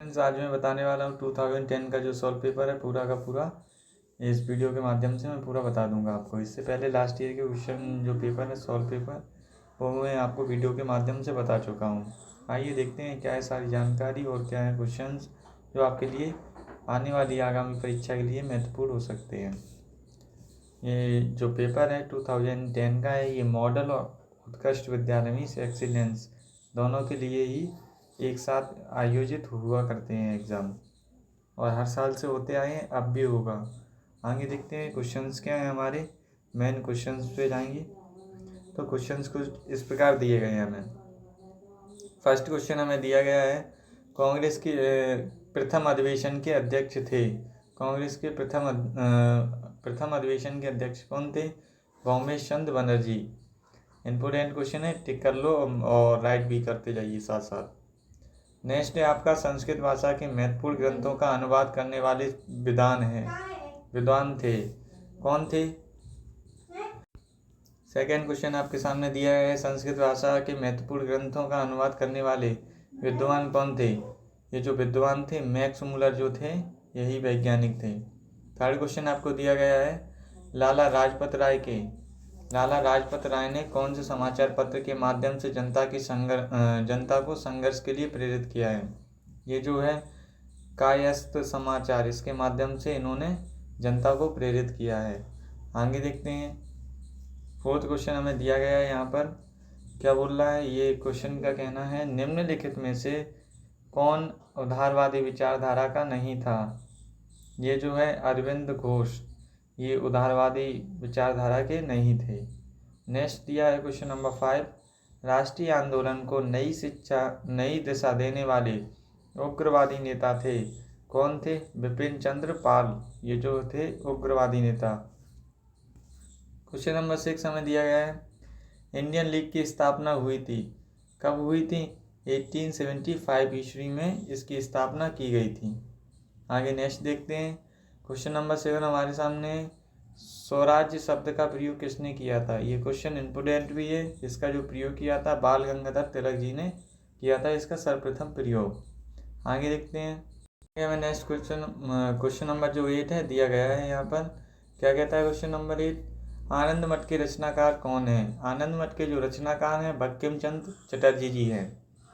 Friends, आज मैं बताने वाला हूँ 2010 का जो सॉल्व पेपर है पूरा का पूरा इस वीडियो के माध्यम से मैं पूरा बता दूंगा आपको। इससे पहले लास्ट ईयर के क्वेश्चन जो पेपर है सॉल्व पेपर वो मैं आपको वीडियो के माध्यम से बता चुका हूँ। आइए देखते हैं क्या है सारी जानकारी और क्या है क्वेश्चंस जो आपके लिए आने वाली आगामी परीक्षा के लिए महत्वपूर्ण हो सकते हैं। ये जो पेपर है 2010 का है, ये मॉडल और उत्कृष्ट विद्यालय मीन्स एक्सीलेंस दोनों के लिए ही एक साथ आयोजित हुआ करते हैं एग्ज़ाम, और हर साल से होते आए हैं, अब भी होगा। आगे देखते हैं क्वेश्चंस क्या है। हमारे मेन क्वेश्चंस पे जाएंगे तो क्वेश्चंस कुछ इस प्रकार दिए गए हैं हमें। फर्स्ट क्वेश्चन हमें दिया गया है, कांग्रेस के प्रथम अधिवेशन के अध्यक्ष थे। कांग्रेस के प्रथम अधिवेशन के अध्यक्ष कौन थे? भौमेश चंद्र बनर्जी। इम्पोर्टेंट क्वेश्चन है, टिक कर लो और राइट भी करते जाइए साथ साथ। नेक्स्ट है आपका, संस्कृत भाषा के महत्वपूर्ण ग्रंथों का अनुवाद करने वाले विद्वान थे, कौन थे? सेकेंड क्वेश्चन आपके सामने दिया है, संस्कृत भाषा के महत्वपूर्ण ग्रंथों का अनुवाद करने वाले विद्वान कौन थे? ये जो विद्वान थे मैक्स मुलर जो थे, यही वैज्ञानिक थे। थर्ड क्वेश्चन आपको दिया गया है, लाला लाजपत राय ने कौन से समाचार पत्र के माध्यम से जनता को संघर्ष के लिए प्रेरित किया है? ये जो है कायस्थ समाचार, इसके माध्यम से इन्होंने जनता को प्रेरित किया है। आगे देखते हैं। फोर्थ क्वेश्चन हमें दिया गया है, यहाँ पर क्या बोल रहा है, ये क्वेश्चन का कहना है, निम्नलिखित में से कौन उदारवादी विचारधारा का नहीं था? ये जो है अरविंद घोष, ये उदारवादी विचारधारा के नहीं थे। नेक्स्ट दिया है क्वेश्चन नंबर 5, राष्ट्रीय आंदोलन को नई दिशा देने वाले उग्रवादी नेता थे, कौन थे? बिपिन चंद्र पाल, ये जो थे उग्रवादी नेता। क्वेश्चन नंबर 6 हमें दिया गया है, इंडियन लीग की स्थापना हुई थी, कब हुई थी? 1875 ईस्वी में इसकी स्थापना की गई थी। आगे नेक्स्ट देखते हैं। क्वेश्चन नंबर 7 हमारे सामने, स्वराज्य शब्द का प्रयोग किसने किया था? ये क्वेश्चन इम्पोर्टेंट भी है। इसका जो प्रयोग किया था बाल गंगाधर तिलक जी ने किया था इसका सर्वप्रथम प्रयोग। आगे देखते हैं। हमें नेक्स्ट क्वेश्चन नंबर जो 8 है दिया गया है, यहाँ पर क्या कहता है क्वेश्चन नंबर 8, आनंद मठ के रचनाकार कौन है? आनंद मठ के जो रचनाकार हैं बंकिम चंद्र चटर्जी जी हैं।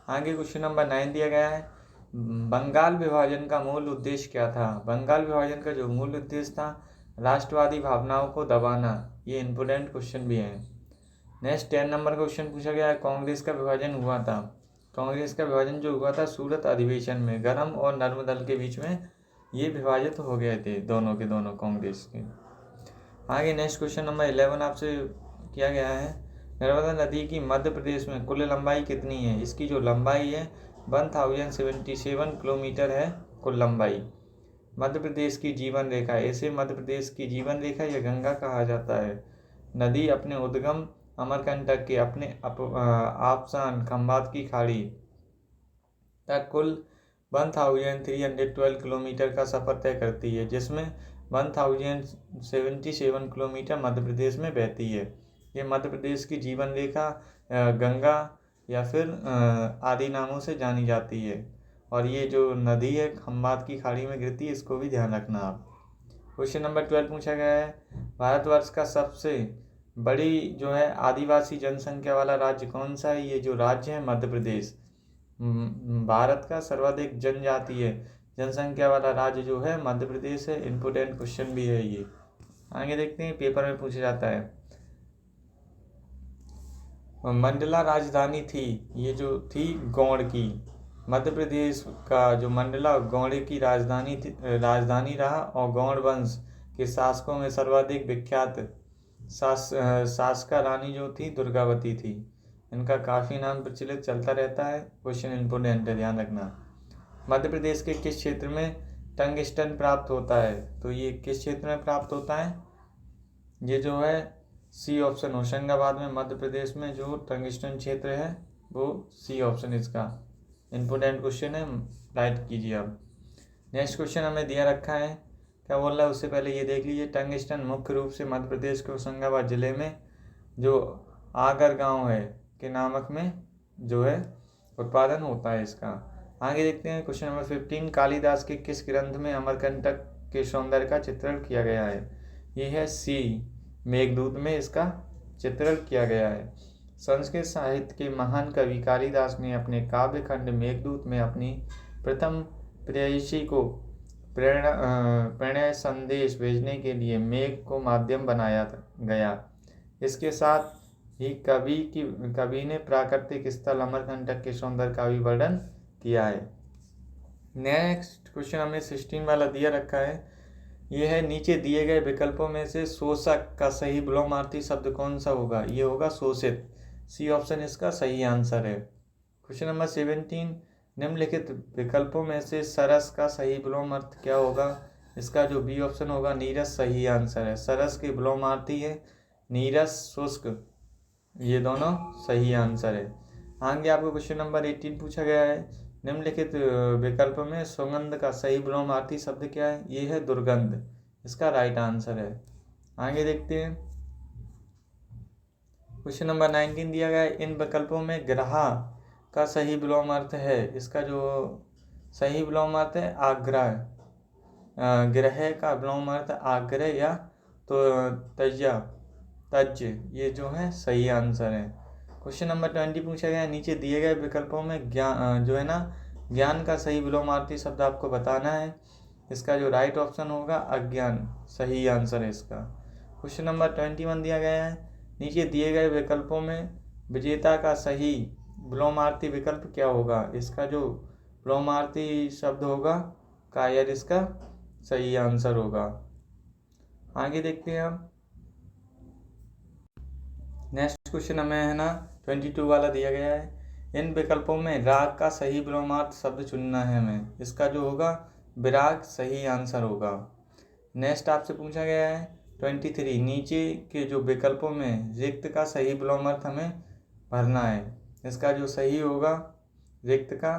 आगे क्वेश्चन नंबर 9 दिया गया है, बंगाल विभाजन का मूल उद्देश्य क्या था? बंगाल विभाजन का जो मूल उद्देश्य था राष्ट्रवादी भावनाओं को दबाना। ये इम्पोर्टेंट क्वेश्चन भी है। नेक्स्ट 10 नंबर क्वेश्चन पूछा गया है, कांग्रेस का विभाजन हुआ था। कांग्रेस का विभाजन जो हुआ था सूरत अधिवेशन में, गरम और नर्म दल के बीच में ये विभाजित हो गए थे दोनों के दोनों कांग्रेस के। आगे नेक्स्ट क्वेश्चन नंबर 11 आपसे किया गया है, नर्मदा नदी की मध्य प्रदेश में कुल लंबाई कितनी है? इसकी जो लंबाई है 1077 किलोमीटर है कुल लंबाई। मध्य प्रदेश की जीवन रेखा, इसे मध्य प्रदेश की जीवन रेखा या गंगा कहा जाता है। नदी अपने उद्गम अमरकंटक के अपने आपसान खंभात की खाड़ी तक कुल 1312 किलोमीटर का सफर तय करती है, जिसमें 1077 किलोमीटर मध्य प्रदेश में बहती है। ये मध्य प्रदेश की जीवन रेखा गंगा या फिर आदि नामों से जानी जाती है, और ये जो नदी है खंभात की खाड़ी में गिरती है, इसको भी ध्यान रखना आप। क्वेश्चन नंबर 12 पूछा गया है, भारतवर्ष का सबसे बड़ी जो है आदिवासी जनसंख्या वाला राज्य कौन सा है? ये जो राज्य है मध्य प्रदेश। भारत का सर्वाधिक जनजातीय जनसंख्या वाला राज्य जो है मध्य प्रदेश है। इम्पोर्टेंट क्वेश्चन भी है ये। आगे देखते हैं, पेपर में पूछा जाता है, मंडला राजधानी थी, ये जो थी गौड़ की। मध्य प्रदेश का जो मंडला गौड़ की राजधानी रहा, और गौड़ वंश के शासकों में सर्वाधिक विख्यात शासका रानी जो थी दुर्गावती थी। इनका काफ़ी नाम प्रचलित चलता रहता है। क्वेश्चन इम्पोर्टेंट है, ध्यान रखना। मध्य प्रदेश के किस क्षेत्र में टंगस्टन प्राप्त होता है? तो ये किस क्षेत्र में प्राप्त होता है? ये जो है सी ऑप्शन, होशंगाबाद में मध्य प्रदेश में जो टंगस्टन क्षेत्र है वो सी ऑप्शन इसका। इम्पोर्टेंट क्वेश्चन है, राइट कीजिए आप। नेक्स्ट क्वेश्चन हमें दिया रखा है, क्या बोल रहा है उससे पहले ये देख लीजिए। टंगस्टन मुख्य रूप से मध्य प्रदेश के होशंगाबाद जिले में जो आगर गांव है के नामक में जो है उत्पादन होता है इसका। आगे देखते हैं क्वेश्चन नंबर 15, कालिदास के किस ग्रंथ में अमरकंटक के सौंदर्य का चित्रण किया गया है? ये है सी, मेघदूत में इसका चित्रण किया गया है। संस्कृत साहित्य के महान कवि कालिदास ने अपने काव्य खंड मेघदूत में अपनी प्रथम प्रेयसी को प्रणय संदेश भेजने के लिए मेघ को माध्यम बनाया गया। इसके साथ ही कवि ने प्राकृतिक स्थल अमरकंटक के सौंदर्य का भी वर्णन किया है। नेक्स्ट क्वेश्चन हमें 16 वाला दिया रखा है। यह है, नीचे दिए गए विकल्पों में से शोषक का सही विलोमार्थी शब्द कौन सा होगा? ये होगा शोषित। सी ऑप्शन इसका सही आंसर है। क्वेश्चन नंबर 17, निम्नलिखित विकल्पों में से सरस का सही विलोमार्थ क्या होगा? इसका जो बी ऑप्शन होगा नीरस सही आंसर है। सरस के विलोमार्थी है नीरस, शुष्क, ये दोनों सही आंसर है। आगे आपको क्वेश्चन नंबर 18 पूछा गया है, निम्नलिखित विकल्प में सुगंध का सही विलोमार्थी शब्द क्या है? ये है दुर्गंध, इसका राइट आंसर है। आगे देखते हैं क्वेश्चन नंबर 19 दिया गया है, इन विकल्पों में ग्रहा का सही विलोमार्थ है? इसका जो सही विलोमार्थ है आग्रह। ग्रह का विलोमार्थ आग्रह या तो तज्य, ये जो है सही आंसर है। क्वेश्चन नंबर 20 पूछा गया है, नीचे दिए गए विकल्पों में ज्ञान का सही विलोमार्थी शब्द आपको बताना है। इसका जो राइट ऑप्शन होगा अज्ञान, सही आंसर है इसका। क्वेश्चन नंबर 21 दिया गया है, नीचे दिए गए विकल्पों में विजेता का सही विलोमार्थी विकल्प क्या होगा? इसका जो विलोमार्थी शब्द होगा कायर, इसका सही आंसर होगा। आगे देखते हैं हम। नेक्स्ट क्वेश्चन हमें है ना 22 वाला दिया गया है, इन विकल्पों में राग का सही विलोमार्थ शब्द चुनना है हमें। इसका जो होगा विराग सही आंसर होगा। नेक्स्ट आपसे पूछा गया है 23, नीचे के जो विकल्पों में रिक्त का सही विलोमार्थ हमें भरना है। इसका जो सही होगा रिक्त का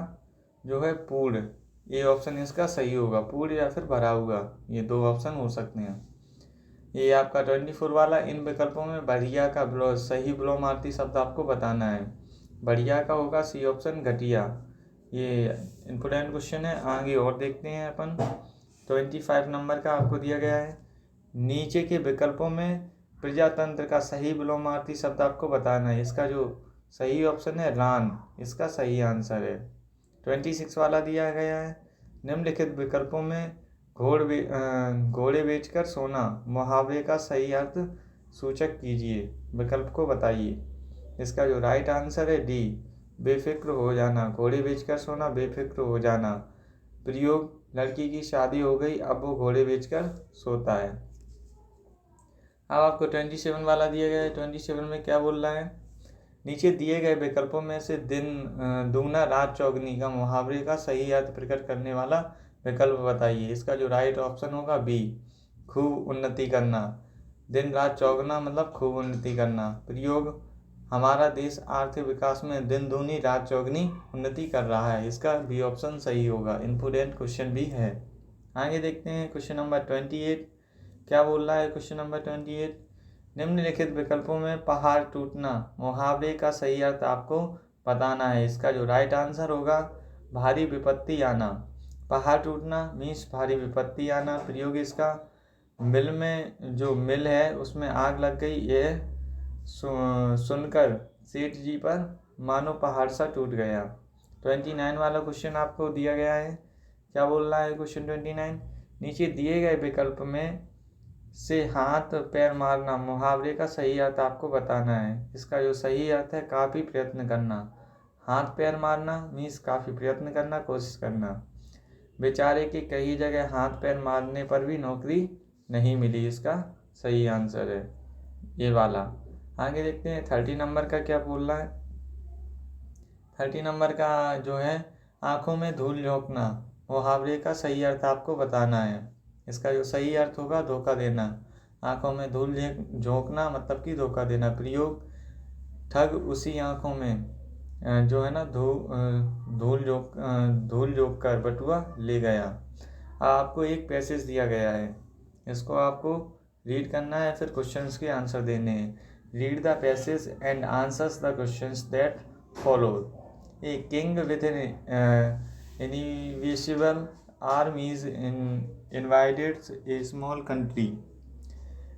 जो है पूर्ण, ये ऑप्शन इसका सही होगा, पूर्ण या फिर भरा हुआ, ये दो ऑप्शन हो सकते हैं। ये आपका 24 वाला, इन विकल्पों में बढ़िया का सही विलोमार्थी शब्द आपको बताना है। बढ़िया का होगा सी ऑप्शन घटिया, ये इम्पोर्टेंट क्वेश्चन है। आगे और देखते हैं अपन। 25 नंबर का आपको दिया गया है, नीचे के विकल्पों में प्रजातंत्र का सही विलोमार्थी शब्द आपको बताना है। इसका जो सही ऑप्शन है रान, इसका सही आंसर है। 26 वाला दिया गया है, निम्नलिखित विकल्पों में घोड़े बेचकर सोना मुहावरे का सही अर्थ सूचक कीजिए, विकल्प को बताइए। इसका जो राइट आंसर है डी, बेफिक्र हो जाना। घोड़े बेचकर सोना, बेफिक्र हो जाना। प्रयोग, लड़की की शादी हो गई, अब वो घोड़े बेचकर सोता है। अब आपको 27 वाला दिया गया है। 27 में क्या बोल रहा है, नीचे दिए गए विकल्पों में से दिन दूना रात चौगनी का मुहावरे का सही अर्थ प्रकट करने वाला विकल्प बताइए। इसका जो राइट ऑप्शन होगा बी, खूब उन्नति करना। दिन रात चौगना मतलब खूब उन्नति करना। प्रयोग, हमारा देश आर्थिक विकास में दिन दूनी रात चौगनी उन्नति कर रहा है। इसका बी ऑप्शन सही होगा, इम्पोर्टेंट क्वेश्चन भी है। आगे देखते हैं क्वेश्चन नंबर 28 क्या बोल रहा है। क्वेश्चन नंबर 28, निम्नलिखित विकल्पों में पहाड़ टूटना मुहावरे का सही अर्थ आपको बताना है। इसका जो राइट आंसर होगा भारी विपत्ति आना। पहाड़ टूटना मीन्स भारी विपत्ति आना। प्रयोग, इसका मिल में जो मिल है उसमें आग लग गई, यह सुनकर सेठ जी पर मानो पहाड़ सा टूट गया। 29 वाला क्वेश्चन आपको दिया गया है, क्या बोल रहा है क्वेश्चन 29, नीचे दिए गए विकल्प में से हाथ पैर मारना मुहावरे का सही अर्थ आपको बताना है। इसका जो सही अर्थ है काफ़ी प्रयत्न करना। हाथ पैर मारना मीन्स काफ़ी प्रयत्न करना, कोशिश करना। बेचारे के कई जगह हाथ पैर मारने पर भी नौकरी नहीं मिली, इसका सही आंसर है ये वाला। आगे देखते हैं 30 नंबर का क्या बोल रहा है। 30 नंबर का जो है आंखों में धूल झोंकना मुहावरे का सही अर्थ आपको बताना है। इसका जो सही अर्थ होगा धोखा देना। आंखों में धूल झोंकना मतलब कि धोखा देना। प्रयोग, ठग उसी आंखों में जो है ना धूल झोंक कर बटुआ ले गया। आपको एक पैसेज दिया गया है, इसको आपको रीड करना है, फिर क्वेश्चंस के आंसर देने हैं। Read the passage and answers the questions that follow. A king with invisible armies invaded a small country.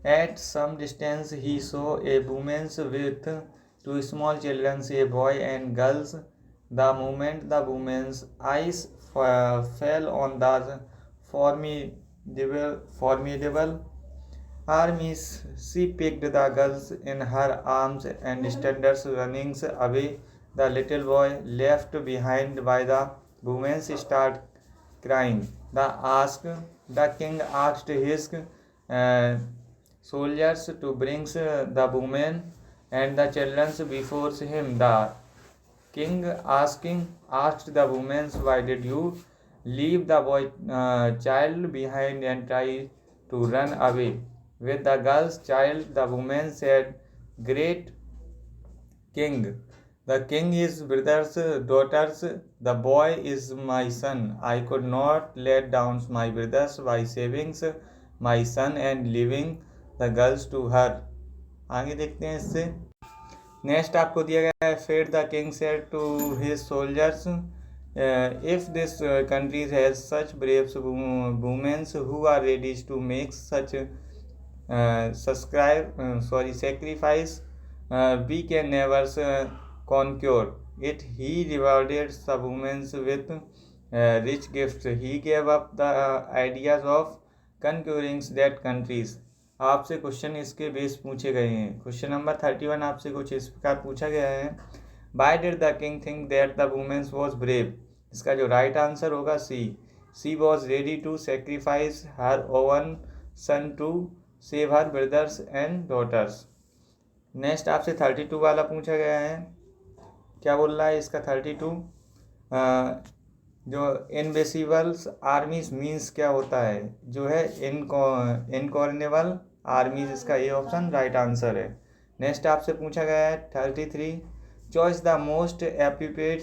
At some distance he saw a woman with two small children, a boy and girls. The moment the woman's eyes fell on the formidable armies, she picked the girls in her arms and started running away. The little boy, left behind by the woman, started crying. The king asked his uh, soldiers to bring the woman and the children before him. The king asked the woman, "Why did you leave the boy child behind and try to run away with the girl's child?" The woman said, "Great king, the king is brother's daughters. The boy is my son. I could not let down my brothers by saving my son and leaving the girls to her." आगे देखते हैं इससे। Next आपको दिया गया है, फिर the king said to his soldiers, if this country has such brave womens who are ready to make such sacrifice, we can never conquer it. He rewarded the women with rich gifts. He gave up the ideas of conquering that countries. आपसे question इसके base पूछे गए हैं। Question number 31 आपसे कुछ इस प्रकार पूछा गया है, Why did the king think that the woman was brave? इसका जो राइट आंसर होगा सी, she was ready to sacrifice her own son to save her brothers and daughters. Next आपसे 32 वाला पूछा गया है, क्या बोल रहा है इसका 32, जो इनविजिबल्स आर्मीज मीन्स क्या होता है, जो है इनकॉर्नेबल आर्मीज, इसका ये ऑप्शन राइट आंसर है। नेक्स्ट आपसे पूछा गया है 33, choice the most appropriate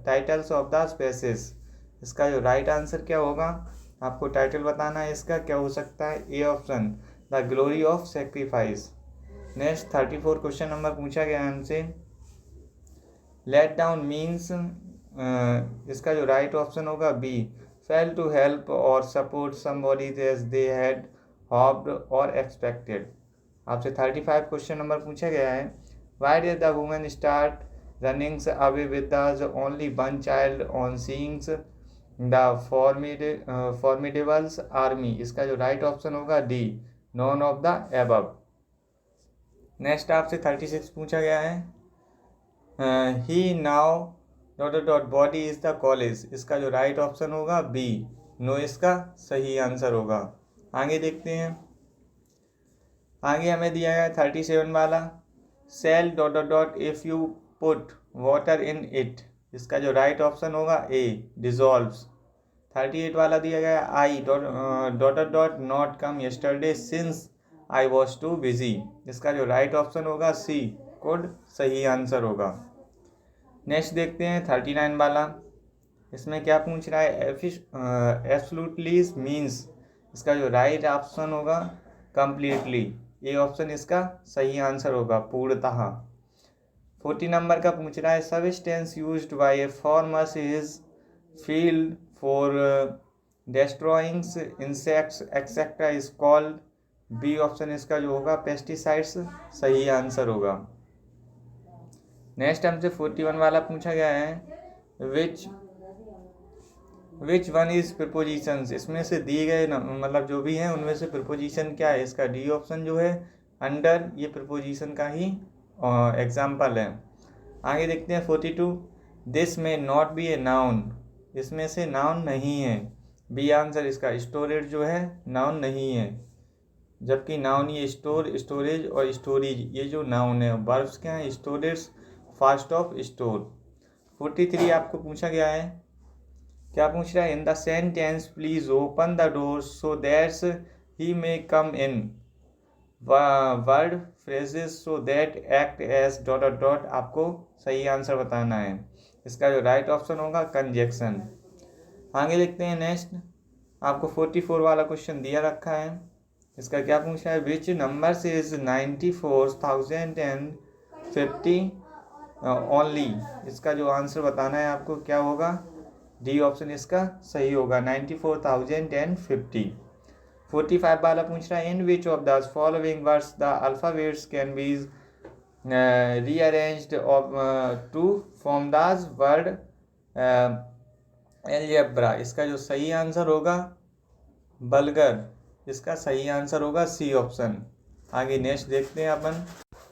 titles of the spaces, इसका जो राइट आंसर क्या होगा, आपको टाइटल बताना है, इसका क्या हो सकता है, A option the glory of sacrifice. Next 34 question number पूछा गया है हमसे, लेट डाउन मीन्स, इसका जो राइट ऑप्शन होगा बी, फेल टू हेल्प और support somebody as they had hoped और एक्सपेक्टेड। आपसे 35 क्वेश्चन नंबर पूछा गया है, why did the woman start running away with the only one child on seeing the formidables army, इसका जो right option होगा D, none of the above. Next आपसे 36 पूछा गया है, he now body is the college, इसका जो right option होगा बी, नो, इसका सही आंसर होगा। आगे देखते हैं, आगे हमें दिया गया 37 वाला, cell if you put water in it, इसका जो राइट ऑप्शन होगा ए, डिजॉल्व्स। 38 वाला दिया गया, I not come yesterday since I was too busy, इसका जो राइट ऑप्शन होगा सी, कुड, सही आंसर होगा। नेक्स्ट देखते हैं 39 वाला, इसमें क्या पूछ रहा है, एब्सोल्युटली मीन्स, इसका जो राइट ऑप्शन होगा कंप्लीटली, ए ऑप्शन इसका सही आंसर होगा, पूर्णतः। 40 नंबर का पूछ रहा है, substance used by a farmers is field for destroying insects etcetera is called, B option इसका जो होगा पेस्टिसाइड्स, सही आंसर होगा। नेक्स्ट हमसे 41 वाला पूछा गया है, विच वन इज प्रिपोजिशंस, इसमें से दिए गए मतलब जो भी हैं उनमें से प्रिपोजिशन क्या है, इसका डी ऑप्शन जो है अंडर, ये प्रिपोजिशन का ही एग्जाम्पल है। आगे देखते हैं 42, दिस में नॉट बी ए नाउन, इसमें से नाउन नहीं है, बी आंसर इसका, स्टोरेज जो है नाउन नहीं है, जबकि नाउन ये स्टोर, स्टोरेज और स्टोरेज, ये जो नाउन है, वर्ब्स क्या है, स्टोरेज, फास्ट ऑफ स्टोर। 43 आपको पूछा गया है, क्या पूछ रहा है, in the sentence please open the door so that's he may come in, word phrases so that act as ... आपको सही आंसर बताना है, इसका जो राइट ऑप्शन होगा कंजक्शन। आगे लिखते हैं नेक्स्ट, आपको 44 वाला क्वेश्चन दिया रखा है, इसका क्या पूछा है, विच नंबर से इज 94,050 ओनली, इसका जो आंसर बताना है आपको क्या होगा, डी ऑप्शन इसका सही होगा 94,050। 45 वाला पूछ रहा है in which of the following words the alphabets can be rearranged to form the word algebra। इसका जो सही आंसर होगा बल्गर, इसका सही आंसर होगा सी ऑप्शन। आगे नेक्स्ट देखते हैं अपन।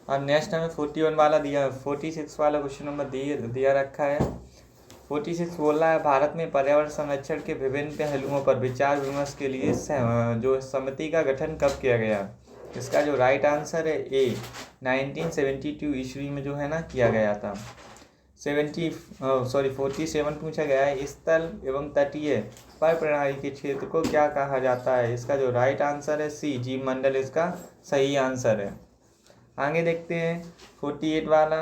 अब नेक्स्ट हमें 41 वाला दिया, 46 वाला क्वेश्चन नंबर दिया रखा है। 46 बोल रहा है भारत में पर्यावरण संरक्षण के विभिन्न पहलुओं पर विचार विमर्श के लिए जो समिति का गठन कब किया गया। इसका जो राइट आंसर है ए 1972 ईस्वी में जो है ना किया गया था। 47 पूछा गया है स्थल एवं तटीय पर प्रणाली के क्षेत्र को क्या कहा जाता है। इसका जो राइट आंसर है सी जीव मंडल इसका सही आंसर है। आगे देखते हैं 48 वाला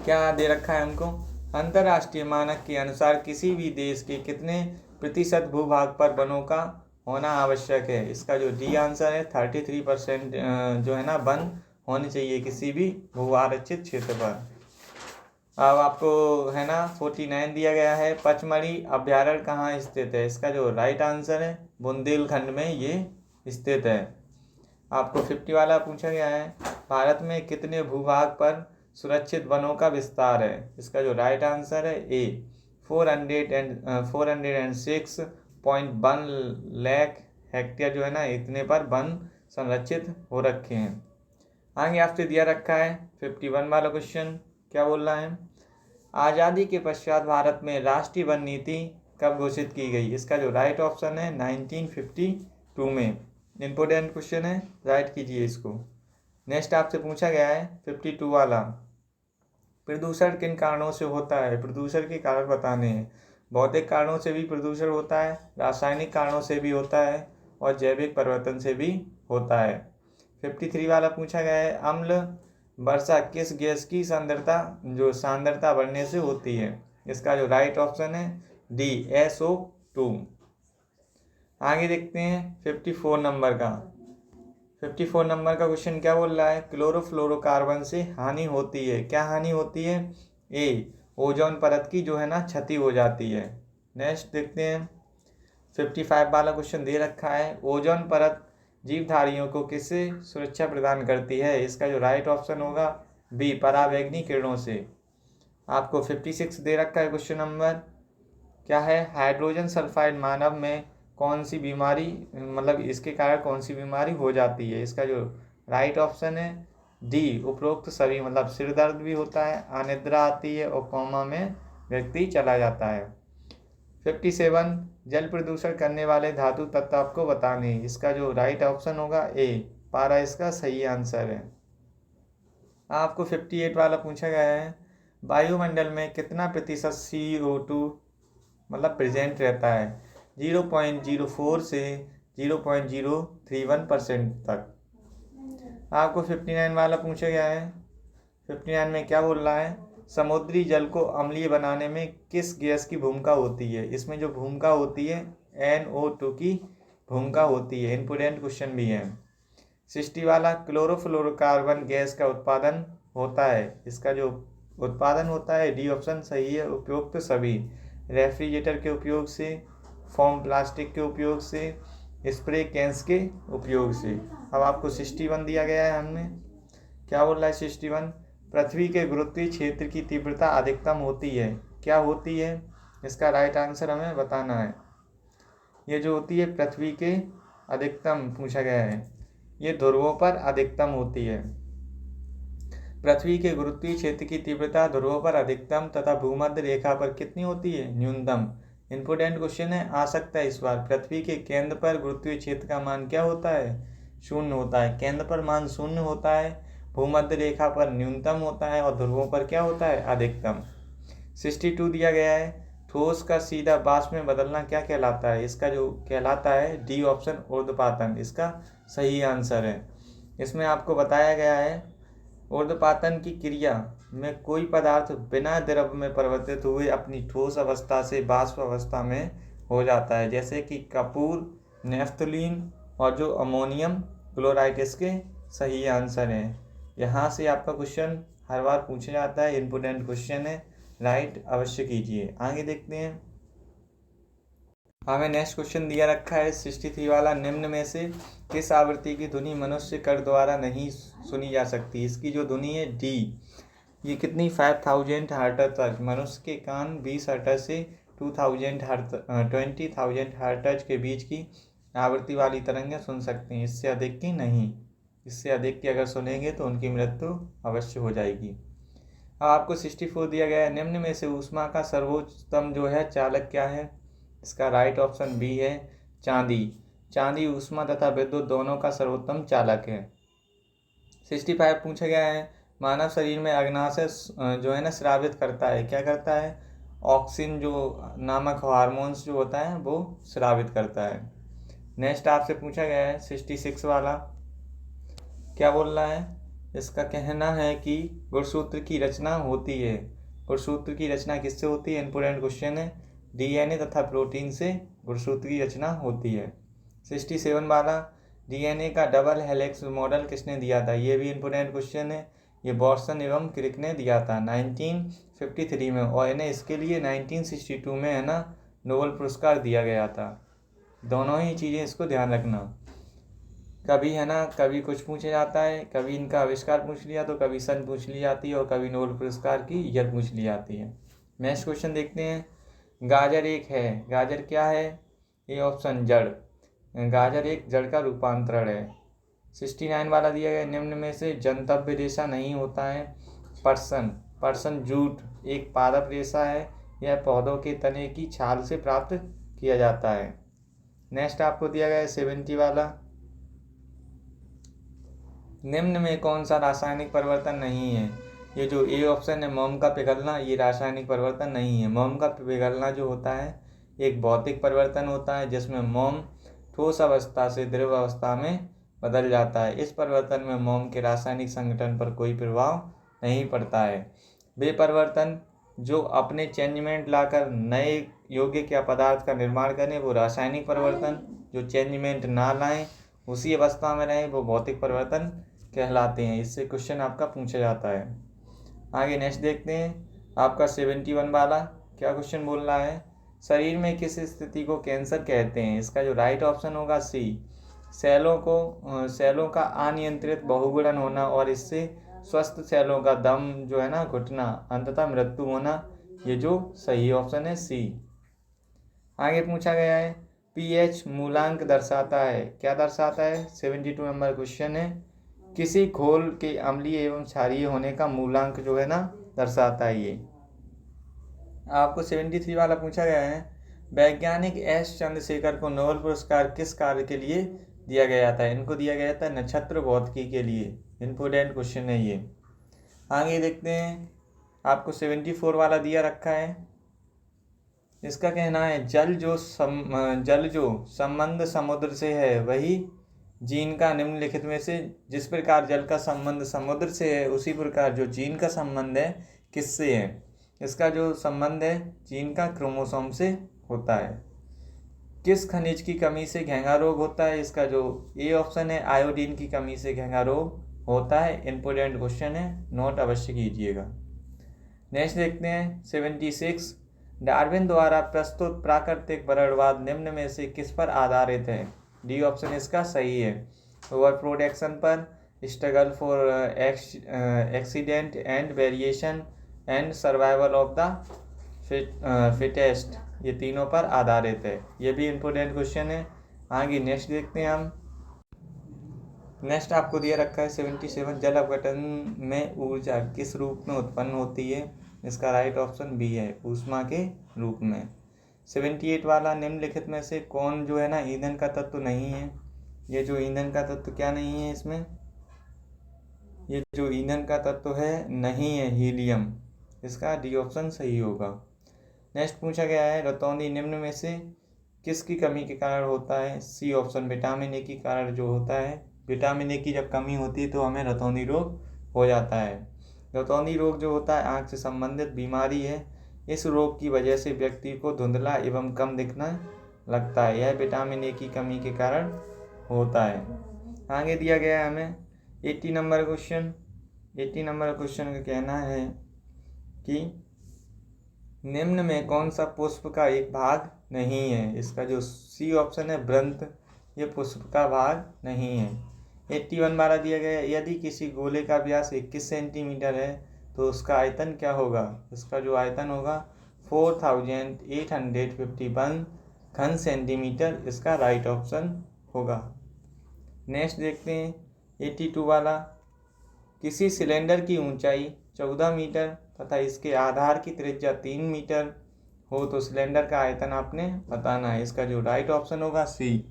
क्या दे रखा है हमको। अंतर्राष्ट्रीय मानक के अनुसार किसी भी देश के कितने प्रतिशत भूभाग पर वनों का होना आवश्यक है। इसका जो डी आंसर है 33% जो है ना वन होने चाहिए किसी भी भू आरक्षित क्षेत्र पर। अब आपको है ना 49 दिया गया है पचमढ़ी अभ्यारण्य कहाँ स्थित है। इसका जो राइट आंसर है बुंदेलखंड में ये स्थित है। आपको 50 वाला पूछा गया है भारत में कितने भूभाग पर सुरक्षित वनों का विस्तार है। इसका जो राइट आंसर है ए 406.1 लाख हेक्टेयर जो है ना इतने पर वन संरक्षित हो रखे हैं। आगे आपसे दिया रखा है 51 वाला क्वेश्चन क्या बोल रहा है आज़ादी के पश्चात भारत में राष्ट्रीय वन नीति कब घोषित की गई। इसका जो राइट ऑप्शन है 1952 में। इम्पोर्टेंट क्वेश्चन है, राइट कीजिए इसको। नेक्स्ट आपसे पूछा गया है 52 वाला प्रदूषण किन कारणों से होता है। प्रदूषण के कारण बताने हैं। भौतिक कारणों से भी प्रदूषण होता है, रासायनिक कारणों से भी होता है और जैविक परिवर्तन से भी होता है। 53 वाला पूछा गया है अम्ल वर्षा किस गैस की सांद्रता बढ़ने से होती है। इसका जो राइट ऑप्शन है डी SO2। आगे देखते हैं 54 नंबर का। 54 नंबर का क्वेश्चन क्या बोल रहा है क्लोरोफ्लोरोकार्बन से हानि होती है। क्या हानि होती है। ए ओजोन परत की जो है ना क्षति हो जाती है। नेक्स्ट देखते हैं 55 वाला क्वेश्चन दे रखा है ओजोन परत जीवधारियों को किससे सुरक्षा प्रदान करती है। इसका जो राइट ऑप्शन होगा बी पराबैंगनी किरणों से। आपको 56 दे रखा है क्वेश्चन नंबर क्या है हाइड्रोजन सल्फाइड मानव में कौन सी बीमारी मतलब इसके कारण कौन सी बीमारी हो जाती है। इसका जो राइट ऑप्शन है डी उपरोक्त सभी मतलब सिर दर्द भी होता है, अनिद्रा आती है और कोमा में व्यक्ति चला जाता है। 57 जल प्रदूषण करने वाले धातु तत्व आपको बताने। इसका जो राइट ऑप्शन होगा ए पारा इसका सही आंसर है। आपको 58 वाला पूछा गया है वायुमंडल में कितना प्रतिशत CO2 मतलब प्रेजेंट रहता है। 0.04 से 0.031% तक। आपको 59 वाला पूछा गया है 59 में क्या बोल रहा है समुद्री जल को अम्लीय बनाने में किस गैस की भूमिका होती है। इसमें जो भूमिका होती है NO2 की भूमिका होती है। इम्पोर्टेंट क्वेश्चन भी है। 60 वाला क्लोरोफ्लोरोकार्बन गैस का उत्पादन होता है। इसका जो उत्पादन होता है डी ऑप्शन सही है उपयुक्त सभी रेफ्रिजरेटर के उपयोग से, फोम प्लास्टिक के उपयोग से, स्प्रे कैंस के उपयोग से। अब आपको 61 दिया गया है हमें क्या बोल रहा है 61 पृथ्वी के गुरुत्वीय क्षेत्र की तीव्रता अधिकतम होती है। क्या होती है। इसका राइट आंसर हमें बताना है। ये जो होती है पृथ्वी के अधिकतम पूछा गया है ये ध्रुवों पर अधिकतम होती है। पृथ्वी के गुरुत्वीय क्षेत्र की तीव्रता ध्रुवों पर अधिकतम तथा भूमध्य रेखा पर कितनी होती है न्यूनतम। इम्पोर्टेंट क्वेश्चन है, आ सकता है इस बार। पृथ्वी के केंद्र पर गुरुत्वीय क्षेत्र का मान क्या होता है 0 होता है। केंद्र पर मान 0 होता है, भूमध्य रेखा पर न्यूनतम होता है और ध्रुवों पर क्या होता है अधिकतम। 62 दिया गया है ठोस का सीधा वाष्प में बदलना क्या कहलाता है। इसका जो कहलाता है डी ऑप्शन ऊर्ध्वपातन इसका सही आंसर है। इसमें आपको बताया गया है ऊर्ध्वपातन की क्रिया में कोई पदार्थ बिना द्रव में परिवर्तित हुए अपनी ठोस अवस्था से वाष्प अवस्था में हो जाता है, जैसे कि कपूर, नेफ्थलीन और जो अमोनियम क्लोराइड इसके सही आंसर हैं। यहाँ से आपका क्वेश्चन हर बार पूछा जाता है, इम्पोर्टेंट क्वेश्चन है। राइट अवश्य कीजिए। आगे देखते हैं, हमें नेक्स्ट क्वेश्चन दिया रखा है 63 वाला, निम्न में से किस आवृत्ति की ध्वनि मनुष्य कर द्वारा नहीं सुनी जा सकती। इसकी जो ध्वनि है डी, ये कितनी 5000 हर्ट्ज तक, मनुष्य के कान 20 हर्ट्ज से 20,000 हर्ट्ज के बीच की आवृत्ति वाली तरंगें सुन सकते हैं, इससे अधिक की नहीं। इससे अधिक की अगर सुनेंगे तो उनकी मृत्यु अवश्य हो जाएगी। अब आपको 64 दिया गया है, निम्न में से ऊष्मा का सर्वोच्चतम जो है चालक क्या है। इसका राइट ऑप्शन बी है चांदी। चांदी ऊष्मा तथा विद्युत दोनों का सर्वोत्तम चालक है। 65 पूछा गया है, मानव शरीर में अग्नाशय जो है ना स्रावित करता है, क्या करता है, ऑक्सिन जो नामक हार्मोन्स जो होता है वो स्रावित करता है। नेक्स्ट आपसे पूछा गया है 66 वाला, क्या बोल रहा है, इसका कहना है कि गुणसूत्र की रचना होती है। गुणसूत्र की रचना किससे होती है, इंपोर्टेंट क्वेश्चन है। डीएनए तथा प्रोटीन से गुणसूत्र की रचना होती है। 67 वाला, डीएनए का डबल हेलिक्स मॉडल किसने दिया था, ये भी इंपोर्टेंट क्वेश्चन है। ये बॉटसन एवं क्रिक ने दिया था 1953 में, और इन्हें इसके लिए 1962 में है ना नोबेल पुरस्कार दिया गया था। दोनों ही चीज़ें इसको ध्यान रखना, कभी है ना कभी कुछ पूछा जाता है, कभी इनका आविष्कार पूछ लिया तो कभी सन पूछ ली जाती है, और कभी नोबेल पुरस्कार की ईयर पूछ ली जाती है। नेक्स्ट क्वेश्चन देखते हैं, गाजर एक है, गाजर क्या है, ये ऑप्शन जड़, गाजर एक जड़ का रूपांतरण है। 69 वाला दिया गया, निम्न में से जंतव्य रेशा नहीं होता है। पर्सन जूट एक पादप रेशा है, यह पौधों के तने की छाल से प्राप्त किया जाता है। नेक्स्ट आपको दिया गया है 70 वाला, निम्न में कौन सा रासायनिक परिवर्तन नहीं है। ये जो ए ऑप्शन है मोम का पिघलना, ये रासायनिक परिवर्तन नहीं है। मोम का पिघलना जो होता है एक भौतिक परिवर्तन होता है, जिसमें मोम ठोस अवस्था से द्रव अवस्था में बदल जाता है। इस परिवर्तन में मोम के रासायनिक संगठन पर कोई प्रभाव नहीं पड़ता है। वे परिवर्तन जो अपने चेंजमेंट लाकर नए योग्य क्या पदार्थ का निर्माण करें वो रासायनिक परिवर्तन, जो चेंजमेंट ना लाएं उसी अवस्था में रहें वो भौतिक परिवर्तन कहलाते हैं। इससे क्वेश्चन आपका पूछा जाता है। आगे नेक्स्ट देखते हैं, आपका 71 वाला क्या क्वेश्चन बोल रहा है, शरीर में किस स्थिति को कैंसर कहते हैं। इसका जो राइट ऑप्शन होगा सी, सेलों का अनियंत्रित बहुगुणन होना और इससे स्वस्थ सेलों का दम जो है ना घुटना, अंततः मृत्यु होना, ये जो सही ऑप्शन है सी। आगे पूछा गया है, पीएच मूलांक दर्शाता है, क्या दर्शाता है, 72 नंबर क्वेश्चन है। किसी घोल के अम्लीय एवं क्षारीय होने का मूलांक जो है ना दर्शाता है ये। आपको 73 वाला पूछा गया है, वैज्ञानिक एस चंद्रशेखर को नोबेल पुरस्कार किस कार्य के लिए दिया गया था। इनको दिया गया था नक्षत्र भौतिकी के लिए। इंपोर्टेंट क्वेश्चन है ये। आगे देखते हैं, आपको 74 वाला दिया रखा है, इसका कहना है जल जो संबंध समुद्र से है वही जीन का निम्नलिखित में से, जिस प्रकार जल का संबंध समुद्र से है उसी प्रकार जो जीन का संबंध है किससे है। इसका जो संबंध है जीन का क्रोमोसोम से होता है। किस खनिज की कमी से घेंघा रोग होता है। इसका जो ए ऑप्शन है आयोडीन की कमी से घेंघा रोग होता है। इंपोर्टेंट क्वेश्चन है, नोट अवश्य कीजिएगा। नेक्स्ट देखते हैं 76, डार्विन द्वारा प्रस्तुत प्राकृतिक वर्णवाद निम्न में से किस पर आधारित है। डी ऑप्शन इसका सही है, ओवर प्रोडक्शन पर, struggle for accident and variation and survival of the fittest, ये तीनों पर आधारित है। ये भी इंपोर्टेंट क्वेश्चन है। आगे नेक्स्ट देखते हैं हम। नेक्स्ट आपको दिया रखा है 77, जल अपघटन में ऊर्जा किस रूप में उत्पन्न होती है। इसका राइट ऑप्शन बी है, ऊष्मा के रूप में। 78 वाला, निम्नलिखित में से कौन जो है ना ईंधन का तत्व नहीं है। ये जो ईंधन का तत्व क्या नहीं है इसमें, ये जो ईंधन का तत्व है नहीं है हीलियम। इसका डी ऑप्शन सही होगा। नेक्स्ट पूछा गया है, रतौंधी निम्न में से किसकी कमी के कारण होता है। सी ऑप्शन, विटामिन ए के कारण जो होता है। विटामिन ए की जब कमी होती है तो हमें रतौंधी रोग हो जाता है। रतौंधी रोग जो होता है आँख से संबंधित बीमारी है। इस रोग की वजह से व्यक्ति को धुंधला एवं कम दिखना लगता है। यह विटामिन ए की कमी के कारण होता है। आगे दिया गया है हमें 80 नंबर क्वेश्चन। 80 नंबर क्वेश्चन का कहना है कि निम्न में कौन सा पुष्प का एक भाग नहीं है? इसका जो सी ऑप्शन है वृंत, ये पुष्प का भाग नहीं है। 81 बारा दिया गया है, यदि किसी गोले का व्यास 21 सेंटीमीटर है तो उसका आयतन क्या होगा? इसका जो आयतन होगा 4851 घन सेंटीमीटर, इसका राइट ऑप्शन होगा। नेक्स्ट देखते हैं 82 वाला, किसी सिलेंडर की ऊंचाई 14 मीटर तथा इसके आधार की त्रिज्या 3 मीटर हो तो सिलेंडर का आयतन आपने बताना है। इसका जो राइट ऑप्शन होगा सी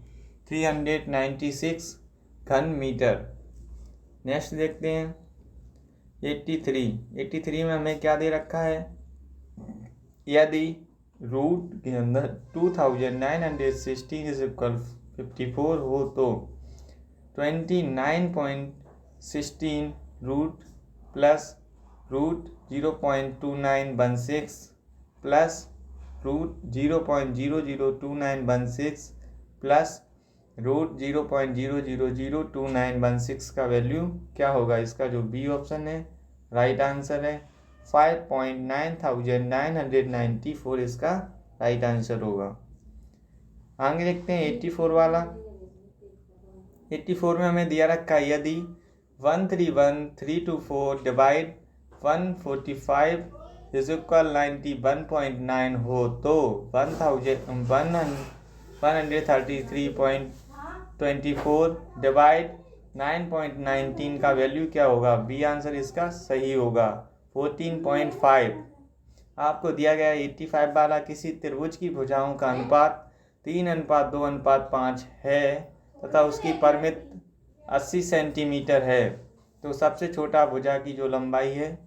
396 घन मीटर। नेक्स्ट देखते हैं 83 में हमें क्या दे रखा है? यदि रूट के अंदर 2916 हो तो 29.16 root plus root 0.2916 plus root 0.002916 plus root 0.0002916 का वैल्यू क्या होगा? इसका जो बी ऑप्शन है राइट आंसर है 5.9994 इसका राइट आंसर होगा। आगे देखते हैं 84 वाला। 84 में हमें दिया रखा है यदि 131324 डिवाइड 145 इज इक्वल 91.9 हो तो 133.24 डिवाइड 9.19 का वैल्यू क्या होगा? बी आंसर इसका सही होगा 14.5। आपको दिया गया 85 वाला, किसी त्रिभुज की भुजाओं का अनुपात 3:2:5 है तथा उसकी परिमित 80 सेंटीमीटर है तो सबसे छोटा भुजा की जो लंबाई है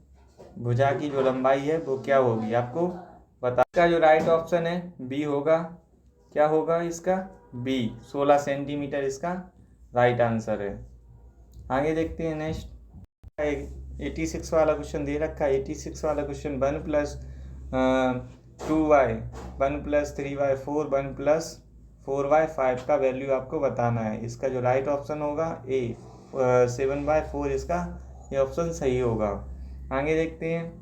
वो क्या होगी? आपको बता। इसका जो राइट ऑप्शन है बी होगा। क्या होगा इसका? बी 16 सेंटीमीटर इसका राइट आंसर है। आगे देखते हैं नेक्स्ट 86 वाला क्वेश्चन दे रखा है। 86 वाला क्वेश्चन 1 + 2y 1 + 3y 4 1 + 4y 5 का वैल्यू आपको बताना है। इसका जो राइट ऑप्शन होगा ए 7/4 इसका ये ऑप्शन सही होगा। आगे देखते हैं।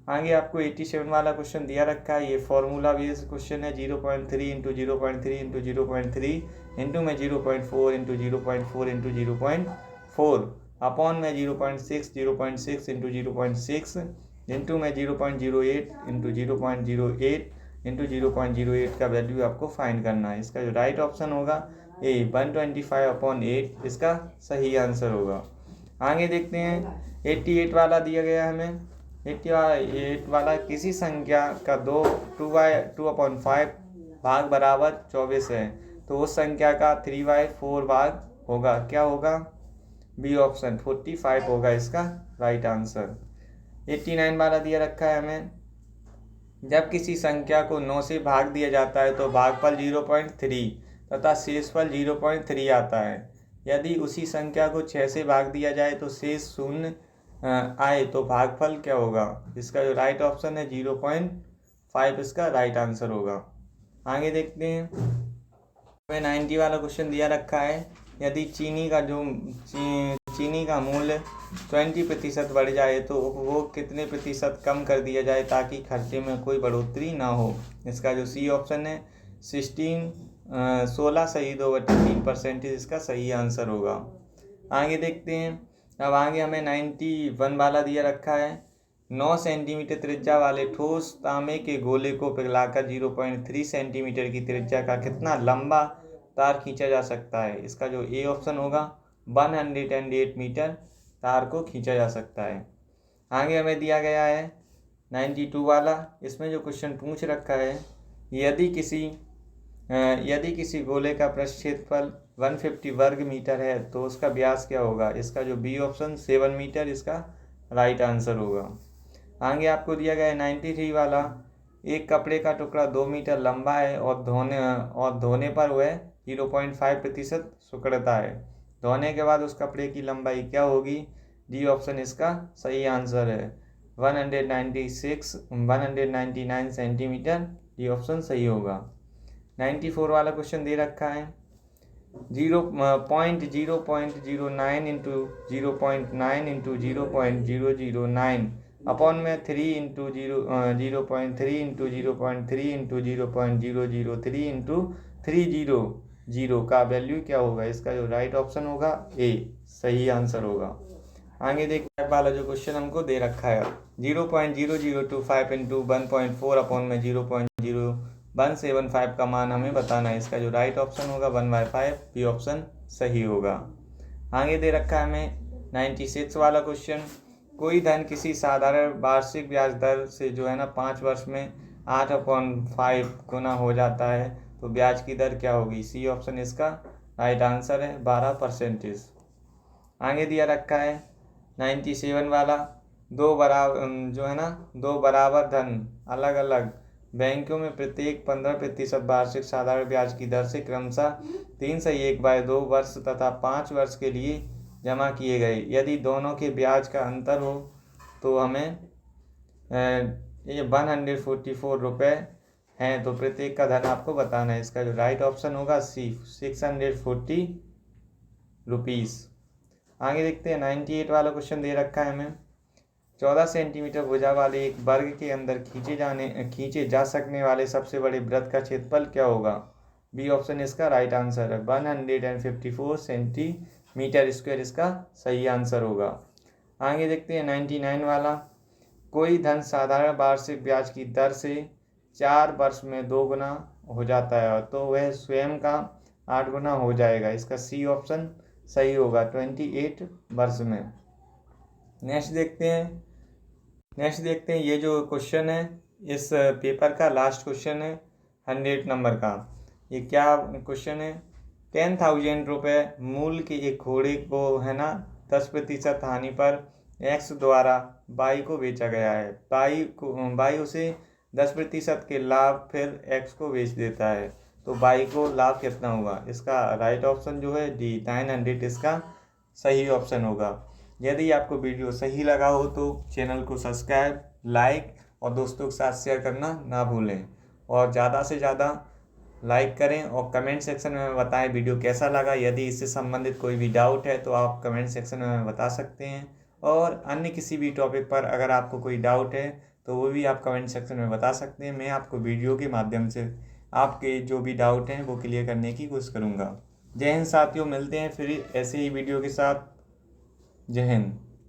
आगे आपको 87 वाला क्वेश्चन दिया रखा है। ये फॉर्मूला बेस्ड क्वेश्चन है। 0.3 × 0.3 × 0.3 इंटू में 0.4 × 0.4 × 0.4 अपॉन में 0.6 0.6 × 0.6 इंटू में 0.08 × 0.08 इंटू 0.08 का वैल्यू आपको फाइंड करना है। इसका जो राइट ऑप्शन होगा ए 125/8 इसका सही आंसर होगा। आगे देखते हैं 88 वाला दिया गया है हमें। 88 वाला, किसी संख्या का 2/5 भाग बराबर 24 है तो उस संख्या का 3/4 भाग होगा। क्या होगा? बी ऑप्शन 45 होगा इसका राइट आंसर। 89 वाला दिया रखा है हमें। जब किसी संख्या को 9 से भाग दिया जाता है तो भागफल 0.3 तथा शेषफल 0.3 आता है। यदि उसी संख्या को 6 से भाग दिया जाए तो शेष 0 आए तो भागफल क्या होगा? इसका जो राइट ऑप्शन है 0.5 इसका राइट आंसर होगा। आगे देखते हैं 90 वाला क्वेश्चन दिया रखा है। यदि चीनी का मूल्य 20% बढ़ जाए तो उपभोग कितने प्रतिशत कम कर दिया जाए ताकि खर्चे में कोई बढ़ोतरी ना हो? इसका जो सी ऑप्शन है 16 सही 2/3% इसका सही आंसर होगा। आगे देखते हैं। अब आगे हमें 91 वाला दिया रखा है। 9 सेंटीमीटर त्रिज्या वाले ठोस तांबे के गोले को पिघलाकर 0.3 सेंटीमीटर की त्रिज्या का कितना लंबा तार खींचा जा सकता है? इसका जो ए ऑप्शन होगा 108 मीटर तार को खींचा जा सकता है। आगे हमें दिया गया है 92 वाला। इसमें जो क्वेश्चन पूछ रखा है, यदि किसी गोले का पृष्ठक्षेत्रफल 150 वर्ग मीटर है तो उसका व्यास क्या होगा? इसका जो बी ऑप्शन 7 मीटर इसका राइट आंसर होगा। आगे आपको दिया गया है 93 वाला। एक कपड़े का टुकड़ा 2 मीटर लंबा है और धोने पर वह 0.5% सिकुड़ता है। धोने के बाद उस कपड़े की लंबाई क्या होगी? डी ऑप्शन इसका सही आंसर है 199 सेंटीमीटर। डी ऑप्शन सही होगा। 94 वाला क्वेश्चन दे रखा है 0.09 × 0.9 × 0.09 अपॉन में 3 इंटू 0.3 इंटू 0.3 इंटू 0.003 इंटू 300 का वैल्यू क्या होगा। इसका जो राइट ऑप्शन होगा ए सही आंसर होगा। आगे देखते हैं वाला जो क्वेश्चन हमको दे रखा है 0.0025 इंटू 1.4 अपॉन में 0.0175 का मान हमें बताना है। इसका जो राइट ऑप्शन होगा 1/5 बी ऑप्शन सही होगा। आगे दे रखा है हमें 96 वाला क्वेश्चन, कोई धन किसी साधारण वार्षिक ब्याज दर से जो है ना 5 वर्ष में 8/5 गुना हो जाता है तो ब्याज की दर क्या होगी। सी ऑप्शन इसका राइट आंसर है 12%। आगे दिया रखा है 97 वाला, दो बराबर धन अलग अलग बैंकों में प्रत्येक 15% वार्षिक साधारण ब्याज की दर से क्रमशः 3/1/2 वर्ष तथा 5 वर्ष के लिए जमा किए गए। यदि दोनों के ब्याज का अंतर हो तो हमें ये 144 रुपये हैं तो प्रत्येक का धन आपको बताना है। इसका जो राइट ऑप्शन होगा सी 640 रुपीज़। आगे देखते हैं 98 वाला क्वेश्चन दे रखा है हमें, 14 सेंटीमीटर भुजा वाले एक वर्ग के अंदर खींचे जा सकने वाले सबसे बड़े वृत्त का क्षेत्रफल क्या होगा। बी ऑप्शन इसका राइट आंसर है 154 सेंटीमीटर स्क्वायर इसका सही आंसर होगा। आगे देखते हैं 99 वाला, कोई धन साधारण वार्षिक ब्याज की दर से 4 वर्ष में 2 गुना हो जाता है तो वह स्वयं का 8 गुना हो जाएगा। इसका सी ऑप्शन सही होगा 28 वर्ष में। नेक्स्ट देखते हैं ये जो क्वेश्चन है इस पेपर का लास्ट क्वेश्चन है 100 नंबर का। ये क्या क्वेश्चन है, 10,000 रुपये मूल्य के एक घोड़े को है ना 10% हानि पर एक्स द्वारा बाई को बेचा गया है। बाई उसे 10% के लाभ फिर एक्स को बेच देता है तो बाई को लाभ कितना होगा। इसका राइट ऑप्शन जो है डी 900 इसका सही ऑप्शन होगा। यदि आपको वीडियो सही लगा हो तो चैनल को सब्सक्राइब, लाइक और दोस्तों के साथ शेयर करना ना भूलें और ज़्यादा से ज़्यादा लाइक करें और कमेंट सेक्शन में बताएं वीडियो कैसा लगा। यदि इससे संबंधित कोई भी डाउट है तो आप कमेंट सेक्शन में बता सकते हैं और अन्य किसी भी टॉपिक पर अगर आपको कोई डाउट है तो वो भी आप कमेंट सेक्शन में बता सकते हैं। मैं आपको वीडियो के माध्यम से आपके जो भी डाउट हैं वो क्लियर करने की कोशिश करूँगा। जय हिंद साथियों, मिलते हैं फिर ऐसे ही वीडियो के साथ। जय हिंद।